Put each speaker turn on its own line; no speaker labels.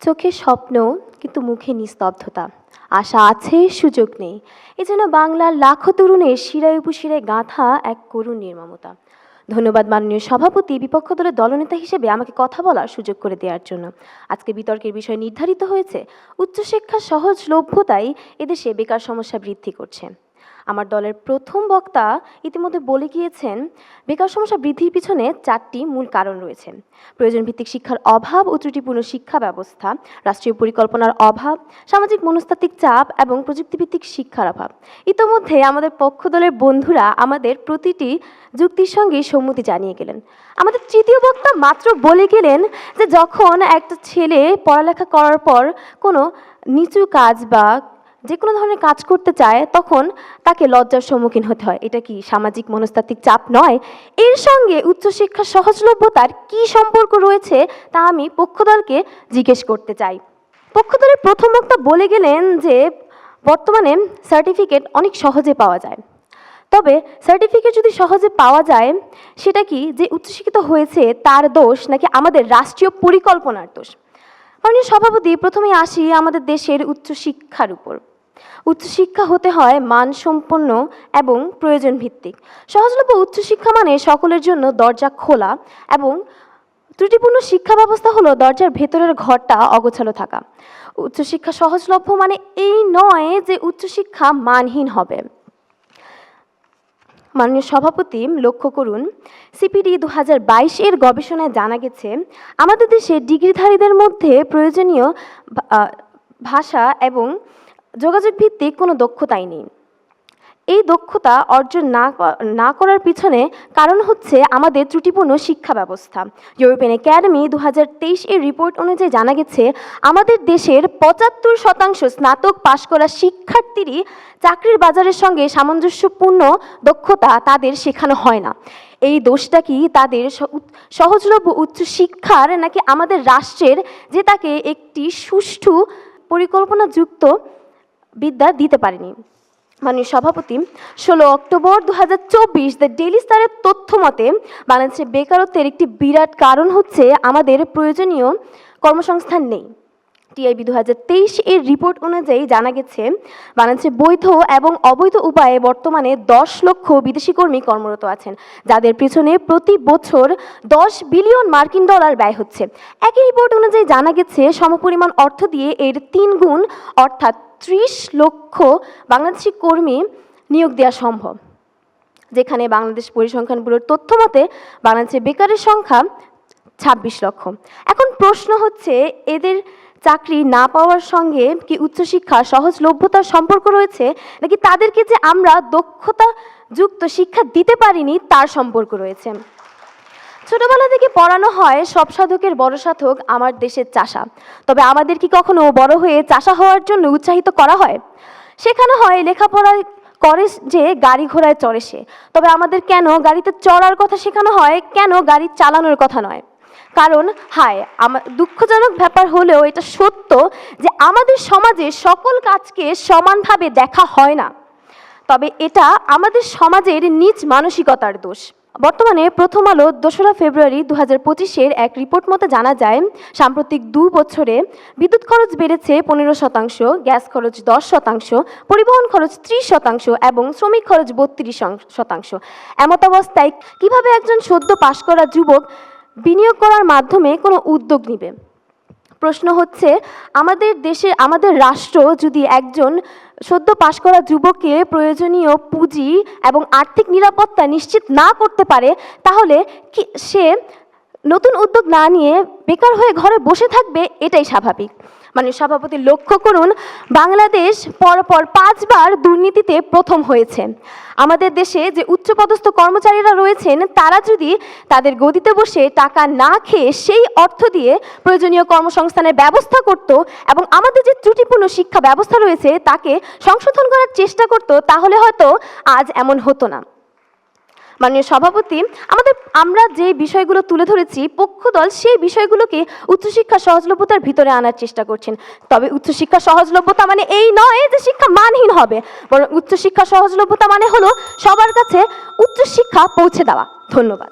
চোখে স্বপ্ন কিন্তু মুখে নিস্তব্ধতা, আশা আছে সুযোগ নেই। এজন্য বাংলার লাখো তরুণের শিরায় উপশিরায় গাঁথা এক করুণ নির্মমতা। ধন্যবাদ মাননীয় সভাপতি, বিপক্ষ দলের দলনেতা হিসেবে আমাকে কথা বলার সুযোগ করে দেওয়ার জন্য। আজকে বিতর্কের বিষয় নির্ধারিত হয়েছে উচ্চশিক্ষার সহজলভ্যতাই এদেশে বেকার সমস্যা বৃদ্ধি করছে। আমার দলের প্রথম বক্তা ইতিমধ্যে বলে গিয়েছেন, বেকার সমস্যা বৃদ্ধির পিছনে 4টি মূল কারণ রয়েছে: প্রয়োজনভিত্তিক শিক্ষার অভাব ও ত্রুটিপূর্ণ শিক্ষা ব্যবস্থা, রাষ্ট্রীয় পরিকল্পনার অভাব, সামাজিক মনস্তাত্ত্বিক চাপ এবং প্রযুক্তিভিত্তিক শিক্ষার অভাব। ইতোমধ্যে আমাদের পক্ষ দলের বন্ধুরা আমাদের প্রতিটি যুক্তির সঙ্গে সম্মতি জানিয়ে গেলেন। আমাদের তৃতীয় বক্তা মাত্র বলে গেলেন যে যখন একটা ছেলে পড়ালেখা করার পর কোনো নিচু কাজ বা যে কোনো ধরনের কাজ করতে চায় তখন তাকে লজ্জার সম্মুখীন হতে হয়। এটা কি সামাজিক মনস্তাত্ত্বিক চাপ নয়? এর সঙ্গে উচ্চশিক্ষার সহজলভ্যতার কী সম্পর্ক রয়েছে তা আমি পক্ষদলকে জিজ্ঞেস করতে চাই। পক্ষদলের প্রথম বক্তা বলে গেলেন যে বর্তমানে সার্টিফিকেট অনেক সহজে পাওয়া যায়। তবে সার্টিফিকেট যদি সহজে পাওয়া যায়, সেটা কি যে উচ্চশিক্ষিত হয়েছে তার দোষ, নাকি আমাদের রাষ্ট্রীয় পরিকল্পনার দোষ? মাননীয় সভাপতি, প্রথমে আসি আমাদের দেশের উচ্চশিক্ষার উপর। উচ্চশিক্ষা হতে হয় মানসম্পন্ন এবং প্রয়োজন ভিত্তিক। সহজলভ্য উচ্চশিক্ষা মানে সকলের জন্য দরজা খোলা, এবং ত্রুটিপূর্ণ শিক্ষা ব্যবস্থা হলো দরজার ভেতরের ঘরটা অগোছালো থাকা। উচ্চশিক্ষা সহজলভ্য মানে এই নয় যে উচ্চশিক্ষা মানহীন হবে। মাননীয় সভাপতি, লক্ষ্য করুন, সিপিডি 2022 গবেষণায় জানা গেছে আমাদের দেশে ডিগ্রিধারীদের মধ্যে প্রয়োজনীয় ভাষা এবং যোগাযোগ ভিত্তিক কোনো দক্ষতাই নেই। এই দক্ষতা অর্জন না করার পিছনে কারণ হচ্ছে আমাদের ত্রুটিপূর্ণ শিক্ষা ব্যবস্থা। ইউরোপিয়ান একাডেমি 2023 রিপোর্ট অনুযায়ী জানা গেছে আমাদের দেশের 75% স্নাতক পাশ করা শিক্ষার্থীরই চাকরির বাজারের সঙ্গে সামঞ্জস্যপূর্ণ দক্ষতা তাদের শেখানো হয় না। এই দোষটা কি তাদের সহজলভ্য উচ্চশিক্ষার, নাকি আমাদের রাষ্ট্রের যে তাকে একটি সুষ্ঠু পরিকল্পনাযুক্ত বিদ্যা দিতে পারেনি? মাননীয় সভাপতি, 16 অক্টোবর 2024 দ্য ডেইলি স্টারের তথ্য মতে বাংলাদেশে বেকারত্বের একটি বিরাট কারণ হচ্ছে আমাদের প্রয়োজনীয় কর্মসংস্থান নেই। টিআইবি 2023 রিপোর্ট অনুযায়ী জানা গেছে বাংলাদেশে বৈধ এবং অবৈধ উপায়ে বর্তমানে 10 লক্ষ বিদেশি কর্মী কর্মরত আছেন, যাদের পিছনে প্রতি বছর 10 বিলিয়ন মার্কিন ডলার ব্যয় হচ্ছে। একই রিপোর্ট অনুযায়ী জানা গেছে সমপরিমাণ অর্থ দিয়ে এর 3 গুণ অর্থাৎ 30 লক্ষ বাংলাদেশি কর্মী নিয়োগ দেওয়া সম্ভব, যেখানে বাংলাদেশ পরিসংখ্যান ব্যুরোর তথ্য মতে বাংলাদেশে বেকারের সংখ্যা 26 লক্ষ। এখন প্রশ্ন হচ্ছে, এদের চাকরি না পাওয়ার সঙ্গে কি উচ্চশিক্ষা সহজলভ্যতার সম্পর্ক রয়েছে, নাকি তাদেরকে যে আমরা দক্ষতাযুক্ত শিক্ষা দিতে পারিনি তার সম্পর্ক রয়েছে? ছোটবেলা থেকে পড়ানো হয় সব সাধকের বড় সাধক আমার দেশের চাষা। তবে আমাদের কি কখনো বড় হয়ে চাষা হওয়ার জন্য উৎসাহিত করা হয়? শেখানো হয় লেখাপড়া করে যে গাড়ি ঘোড়ায় চড়ে সে। তবে আমাদের কেন গাড়িতে চড়ার কথা শেখানো হয়, কেন গাড়ি চালানোর কথা নয়? কারণ দুঃখজনক ব্যাপার হলেও এটা সত্য যে আমাদের সমাজে সকল কাজকে সমানভাবে দেখা হয় না। তবে এটা আমাদের সমাজের নিজ মানসিকতার দোষ। বর্তমানে প্রথম আলো 2রা ফেব্রুয়ারি 2025 এক রিপোর্ট মতে জানা যায় সাম্প্রতিক 2 বছরে বিদ্যুৎ খরচ বেড়েছে 15%, গ্যাস খরচ 10%, পরিবহন খরচ 30% এবং শ্রমিক খরচ 32%। এমতাবস্থায় কিভাবে একজন সদ্য পাশ করা যুবক বিনিয়োগ করার মাধ্যমে কোনো উদ্যোগ নেবে? প্রশ্ন হচ্ছে, আমাদের রাষ্ট্র যদি একজন সদ্য পাশ করা যুবককে প্রয়োজনীয় পুঁজি এবং আর্থিক নিরাপত্তা নিশ্চিত না করতে পারে, তাহলে কি সে নতুন উদ্যোগ না নিয়ে বেকার হয়ে ঘরে বসে থাকবে? এটাই স্বাভাবিক। মানে সভাপতি, লক্ষ্য করুন, বাংলাদেশ পরপর 5 বার দুর্নীতিতে প্রথম হয়েছে। আমাদের দেশে যে উচ্চপদস্থ কর্মচারীরা রয়েছেন তারা যদি তাদের গদিতে বসে টাকা না খেয়ে সেই অর্থ দিয়ে প্রয়োজনীয় কর্মসংস্থানের ব্যবস্থা করত এবং আমাদের যে ত্রুটিপূর্ণ শিক্ষা ব্যবস্থা রয়েছে তাকে সংশোধন করার চেষ্টা করত, তাহলে হয়তো আজ এমন হতো না। মাননীয় সভাপতি, আমরা যে বিষয়গুলো তুলে ধরেছি, পক্ষদল সেই বিষয়গুলোকে উচ্চশিক্ষা সহজলভ্যতার ভিতরে আনার চেষ্টা করছেন। তবে উচ্চশিক্ষা সহজলভ্যতা মানে এই নয় যে শিক্ষা মানহীন হবে, বরং উচ্চশিক্ষা সহজলভ্যতা মানে হলো সবার কাছে উচ্চশিক্ষা পৌঁছে দেওয়া। ধন্যবাদ।